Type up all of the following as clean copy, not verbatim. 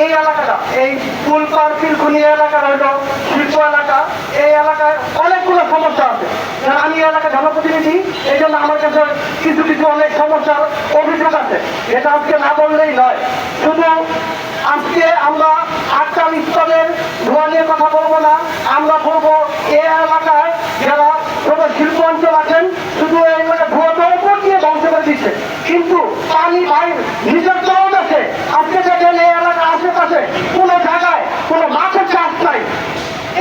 এই এলাকাটা, এই ফুলপাড় পিলকুনি এলাকা হইল শিল্প এলাকা, এই এলাকায় অনেকগুলো সমস্যা আছে। আমি এই এলাকার জনপ্রতিনিধি, এই জন্য আমার কাছে কিছু কিছু অনেক সমস্যার অভিযোগ আছে, এটা আজকে না বললেই নয়। শুধু আজকে আমরা আটকাল স্তরের ধোঁয়া নিয়ে কথা বলবো না, আমরা বলবো এই এলাকায় যারা ছোট শিল্প অঞ্চল আছেন, শুধু এই এলাকায় ধোঁয়াটা উপর দিয়ে ধ্বংস করে দিচ্ছে, কিন্তু পানি ভাই নিজের তরফ আছে। আজকে দেখেন এই এলাকার আশেপাশে কোনো জায়গায় কোনো মাছের চাষ নাই,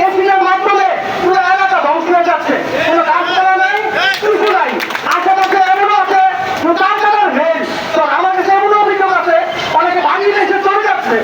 এসির মাধ্যমে পুরো এলাকা ধ্বংস হয়ে যাচ্ছে, কোনো গাছপালা নাই, কিছু নাই। আশেপাশে এমনও আছে কারখানার ভেল, তো আমার কাছে এমনও অভিযোগ আছে অনেকে ভাঙিয়ে এসে চলে যাচ্ছে।